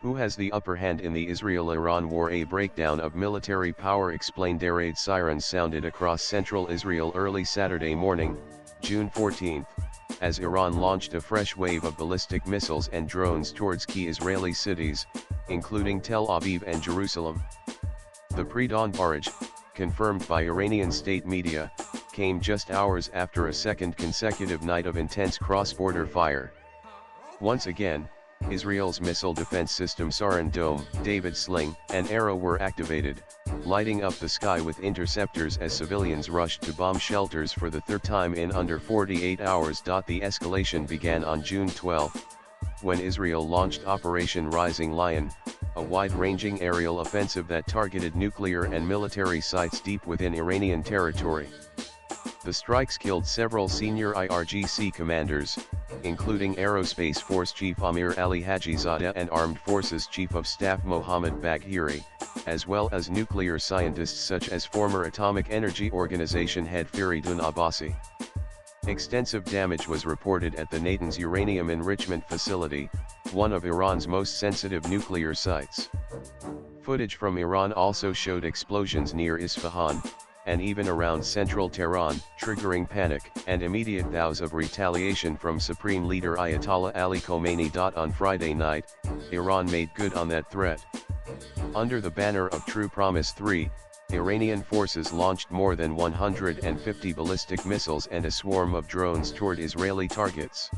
Who has the upper hand in the Israel-Iran war? A breakdown of military power explained. Air raid sirens sounded across central Israel early Saturday morning, June 14, as Iran launched a fresh wave of ballistic missiles and drones towards key Israeli cities, including Tel Aviv and Jerusalem. The pre-dawn barrage, confirmed by Iranian state media, came just hours after a second consecutive night of intense cross-border fire. Once again, Israel's missile defense systems Iron Dome, David Sling, and Arrow were activated, lighting up the sky with interceptors as civilians rushed to bomb shelters for the third time in under 48 hours. The escalation began on June 12, when Israel launched Operation Rising Lion, a wide-ranging aerial offensive that targeted nuclear and military sites deep within Iranian territory. The strikes killed several senior IRGC commanders, including Aerospace Force Chief Amir Ali Hajizadeh and Armed Forces Chief of Staff Mohammad Bagheri, as well as nuclear scientists such as former Atomic Energy Organization head Faridun Abbasi. Extensive damage was reported at the Natanz uranium enrichment facility, one of Iran's most sensitive nuclear sites. Footage from Iran also showed explosions near Isfahan, and even around central Tehran, triggering panic and immediate vows of retaliation from Supreme Leader Ayatollah Ali Khomeini. On Friday night, Iran made good on that threat. Under the banner of True Promise 3, Iranian forces launched more than 150 ballistic missiles and a swarm of drones toward Israeli targets.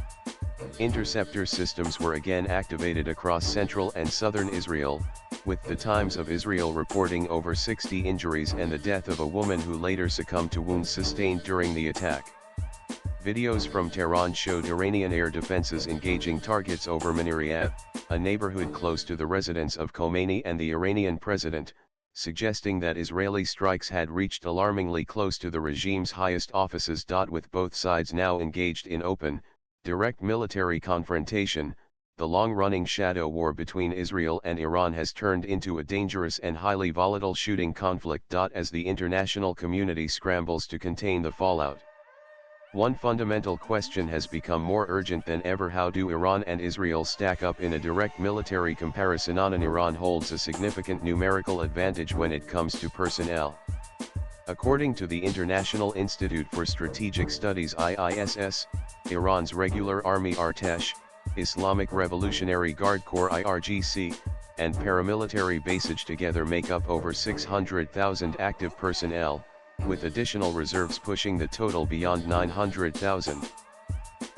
Interceptor systems were again activated across central and southern Israel, with the Times of Israel reporting over 60 injuries and the death of a woman who later succumbed to wounds sustained during the attack. Videos from Tehran showed Iranian air defenses engaging targets over Maniriyeh, a neighborhood close to the residence of Khomeini and the Iranian president, suggesting that Israeli strikes had reached alarmingly close to the regime's highest offices. With both sides now engaged in open, direct military confrontation, the long-running shadow war between Israel and Iran has turned into a dangerous and highly volatile shooting conflict. As the international community scrambles to contain the fallout, one fundamental question has become more urgent than ever: how do Iran and Israel stack up in a direct military comparison? Iran holds a significant numerical advantage when it comes to personnel. According to the International Institute for Strategic Studies (IISS), Iran's regular army Artesh, Islamic Revolutionary Guard Corps (IRGC), and paramilitary basage together make up over 600,000 active personnel, with additional reserves pushing the total beyond 900,000.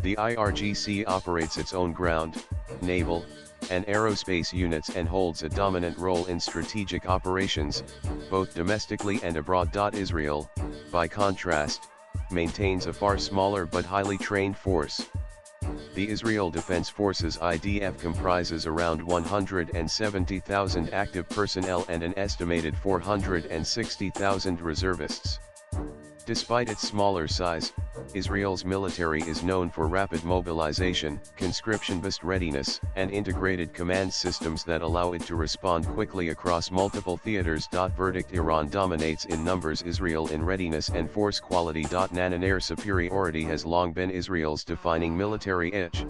The IRGC operates its own ground, naval, and aerospace units and holds a dominant role in strategic operations, both domestically and abroad. Israel, by contrast, maintains a far smaller but highly trained force. The Israel Defense Forces (IDF) comprises around 170,000 active personnel and an estimated 460,000 reservists. Despite its smaller size, Israel's military is known for rapid mobilization, conscription-based readiness, and integrated command systems that allow it to respond quickly across multiple theaters. Verdict: Iran dominates in numbers, Israel in readiness and force quality. Nan air superiority has long been Israel's defining military edge.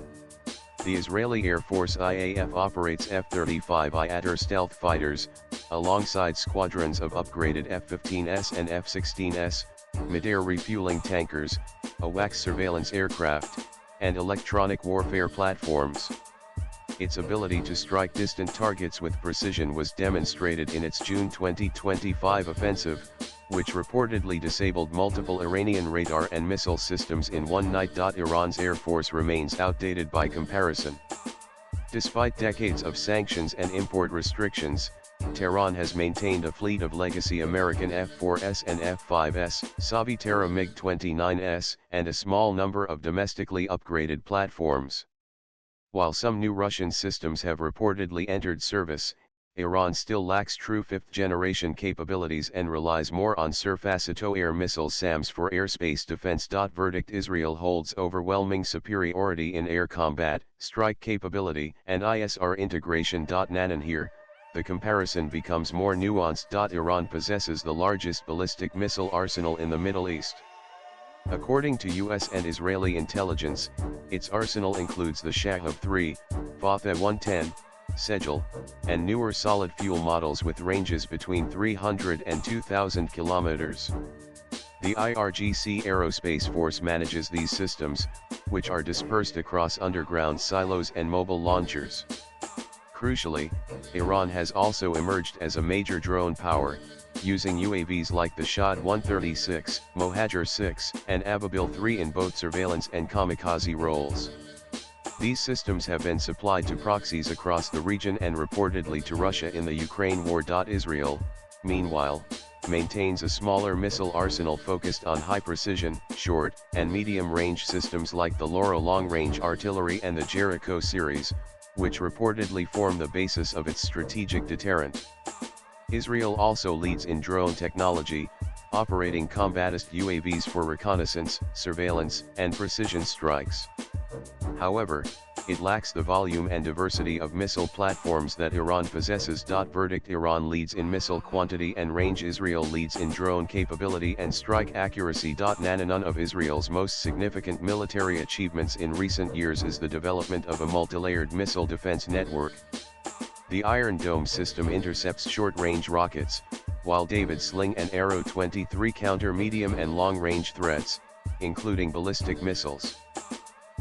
The Israeli Air Force IAF operates F-35 I stealth fighters, alongside squadrons of upgraded F-15S and F-16S, mid-air refueling tankers, AWACS surveillance aircraft, and electronic warfare platforms. Its ability to strike distant targets with precision was demonstrated in its June 2025 offensive, which reportedly disabled multiple Iranian radar and missile systems in one night. Iran's air force remains outdated by comparison. Despite decades of sanctions and import restrictions, Tehran has maintained a fleet of legacy American F-4S and F-5S, Savitera MiG-29S, and a small number of domestically upgraded platforms. While some new Russian systems have reportedly entered service, Iran still lacks true fifth-generation capabilities and relies more on surface-to-air missiles SAMs for airspace defense. Verdict: Israel holds overwhelming superiority in air combat, strike capability, and ISR integration. Nan here, the comparison becomes more nuanced. Iran possesses the largest ballistic missile arsenal in the Middle East. According to US and Israeli intelligence, its arsenal includes the Shahab 3, Fateh 110, Sejal, and newer solid fuel models with ranges between 300 and 2,000 kilometers. The IRGC Aerospace Force manages these systems, which are dispersed across underground silos and mobile launchers. Crucially, Iran has also emerged as a major drone power, using UAVs like the Shahd 136, Mohajer 6, and Ababil 3 in both surveillance and kamikaze roles. These systems have been supplied to proxies across the region and reportedly to Russia in the Ukraine war. Israel, meanwhile, maintains a smaller missile arsenal focused on high-precision, short, and medium-range systems like the Laurel long-range artillery and the Jericho series, which reportedly form the basis of its strategic deterrent. Israel also leads in drone technology, operating combatist UAVs for reconnaissance, surveillance, and precision strikes. However, it lacks the volume and diversity of missile platforms that Iran possesses. Verdict: Iran leads in missile quantity and range. Israel leads in drone capability and strike accuracy. None of Israel's most significant military achievements in recent years is the development of a multilayered missile defense network. The Iron Dome system intercepts short-range rockets, while David Sling and Arrow 23 counter medium and long-range threats, including ballistic missiles.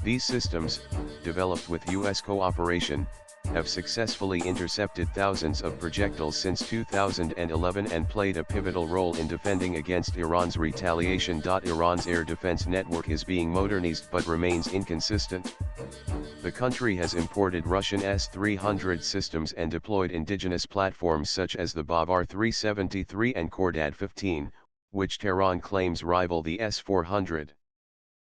These systems, developed with U.S. cooperation, have successfully intercepted thousands of projectiles since 2011 and played a pivotal role in defending against Iran's retaliation. Iran's air defense network is being modernized but remains inconsistent. The country has imported Russian S-300 systems and deployed indigenous platforms such as the Bavar 373 and Khordad 15, which Tehran claims rival the S-400.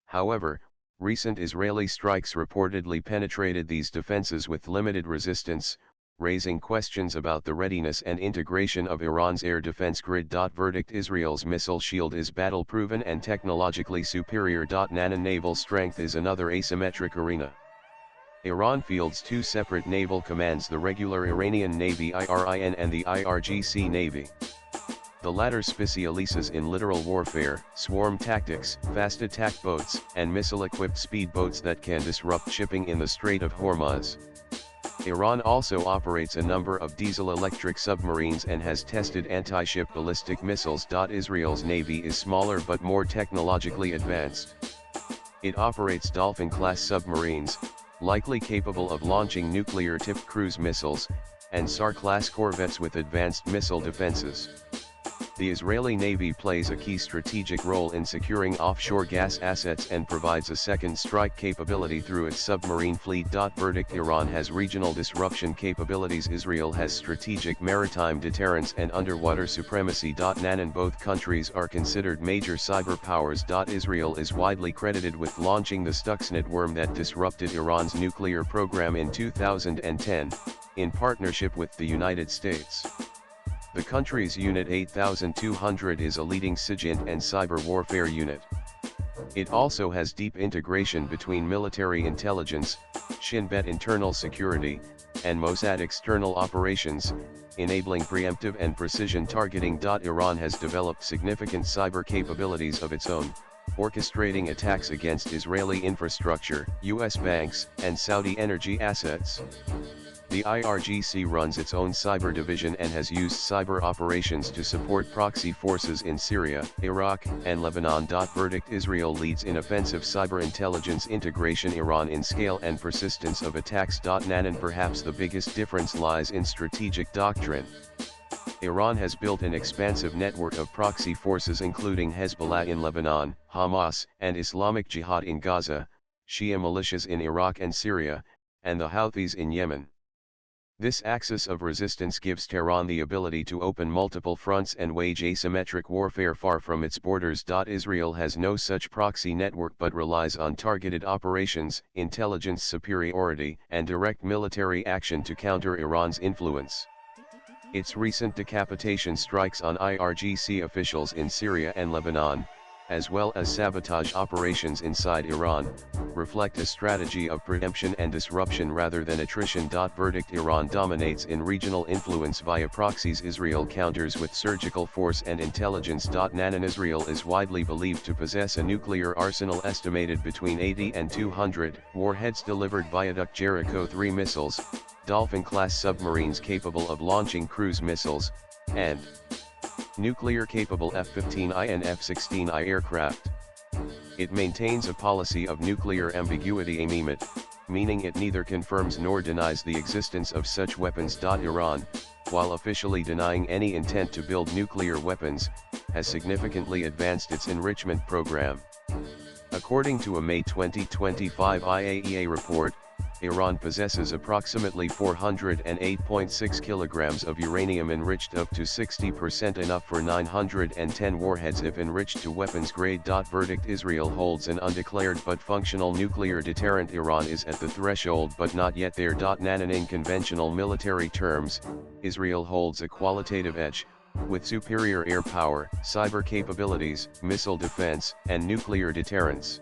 However, recent Israeli strikes reportedly penetrated these defenses with limited resistance, raising questions about the readiness and integration of Iran's air defense grid. Verdict: Israel's missile shield is battle-proven and technologically superior. Naval strength is another asymmetric arena. Iran fields two separate naval commands: the regular Iranian Navy IRIN and the IRGC Navy. The latter specializes in littoral warfare, swarm tactics, fast attack boats, and missile-equipped speedboats that can disrupt shipping in the Strait of Hormuz. Iran also operates a number of diesel-electric submarines and has tested anti-ship ballistic missiles. Israel's navy is smaller but more technologically advanced. It operates Dolphin-class submarines, likely capable of launching nuclear-tipped cruise missiles, and SAR-class corvettes with advanced missile defenses. The Israeli Navy plays a key strategic role in securing offshore gas assets and provides a second strike capability through its submarine fleet. Verdict: Iran has regional disruption capabilities. Israel has strategic maritime deterrence and underwater supremacy. Both countries are considered major cyber powers. Israel is widely credited with launching the Stuxnet worm that disrupted Iran's nuclear program in 2010, in partnership with the United States. The country's Unit 8200 is a leading SIGINT and cyber warfare unit. It also has deep integration between military intelligence, Shin Bet internal security, and Mossad external operations, enabling preemptive and precision targeting. Iran has developed significant cyber capabilities of its own, orchestrating attacks against Israeli infrastructure, U.S. banks, and Saudi energy assets. The IRGC runs its own cyber division and has used cyber operations to support proxy forces in Syria, Iraq, and Lebanon. Verdict: Israel leads in offensive cyber intelligence integration. Iran in scale and persistence of attacks. Perhaps the biggest difference lies in strategic doctrine. Iran has built an expansive network of proxy forces including Hezbollah in Lebanon, Hamas and Islamic Jihad in Gaza, Shia militias in Iraq and Syria, and the Houthis in Yemen. This axis of resistance gives Tehran the ability to open multiple fronts and wage asymmetric warfare far from its borders. Israel has no such proxy network but relies on targeted operations, intelligence superiority, and direct military action to counter Iran's influence. Its recent decapitation strikes on IRGC officials in Syria and Lebanon, as well as sabotage operations inside Iran, reflect a strategy of preemption and disruption rather than attrition. Verdict: Iran dominates in regional influence via proxies. Israel counters with surgical force and intelligence. Israel is widely believed to possess a nuclear arsenal estimated between 80 and 200 warheads delivered viaduct Jericho 3 missiles, Dolphin-class submarines capable of launching cruise missiles, and nuclear-capable F-15I and F-16I aircraft. It maintains a policy of nuclear ambiguity meaning it neither confirms nor denies the existence of such weapons. Iran, while officially denying any intent to build nuclear weapons, has significantly advanced its enrichment program. According to a May 2025 IAEA report, Iran possesses approximately 408.6 kilograms of uranium enriched up to 60%, enough for 910 warheads if enriched to weapons grade. Verdict: Israel holds an undeclared but functional nuclear deterrent. Iran is at the threshold but not yet there. In conventional military terms, Israel holds a qualitative edge, with superior air power, cyber capabilities, missile defense, and nuclear deterrence.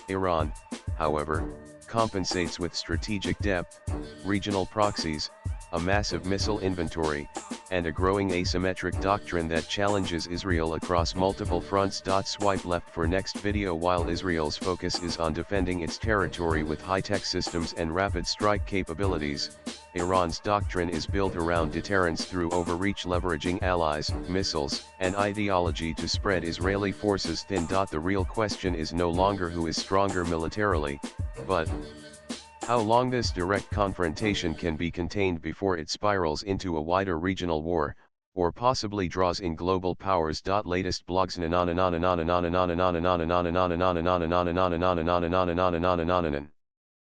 Iran, however, compensates with strategic depth, regional proxies, a massive missile inventory, and a growing asymmetric doctrine that challenges Israel across multiple fronts. Swipe left for next video. While Israel's focus is on defending its territory with high-tech systems and rapid strike capabilities, Iran's doctrine is built around deterrence through overreach, leveraging allies, missiles, and ideology to spread Israeli forces thin. The real question is no longer who is stronger militarily, but how long this direct confrontation can be contained before it spirals into a wider regional war, or possibly draws in global powers. Latest blogs.